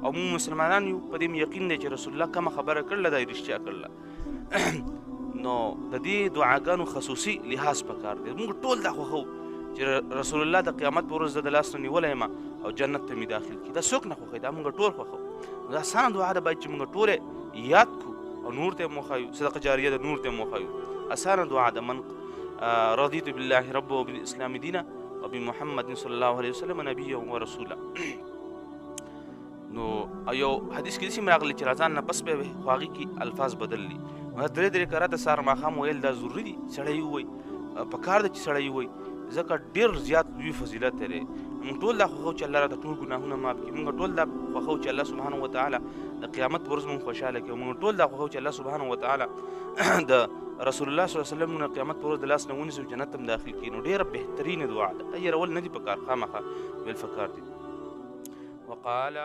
او موږ مسلمانان یو په دې یقین دی چې رسول الله کومه خبره کړله دا یې رښتیا کړله. نو د دې دعاګانو خصوصي لحاظ پکار دی. موږ ټول دا خوښو چې رسول الله د قیامت پر ورځ د لاس نه نیولی یم او جنت ته مې داخل کړي. دا څوک نه خوښوي، دا موږ ټول خوښو. دا اسانه دعا ده باید چې موږ ټول یاد کړو او نور ته یې وښایو، صدقه جاریه ده نور ته یې وښایو. اسانه دعا ده. من رضیت بالله رب وبالاسلام دینا وبمحمد صلی الله علیه وسلم نبیا ورسولا. نو یو حدیث کې داسې راغلی چې رضان نه پس به خو هغې کې الفاظ بدل دي. درې درې کرته سهار ماښام ویل دا ضروري دي، سړی ووایي، پکار ده چې سړی ووایي، ځکه ډېر زیات لوی فضیلت دی. موږ ټول دا خوښو چې الله راته ټول ګناهونه معاف کړي. موږ ټول دا خوښو چې الله سبحانه وتعالی د قیامت په ورځ موږ خوشحاله کړي. موږ ټول دا خوښو چې الله سبحانه وتعالی د رسول الله صلی الله علیه وسلم د قیامت په ورځ د لاس نه ونیسي او جنت ته هم داخل کړي. نو ډېره بهترینه دعا ده. هېرول نه دي پکار، خامخا ویل پکار دي. وقال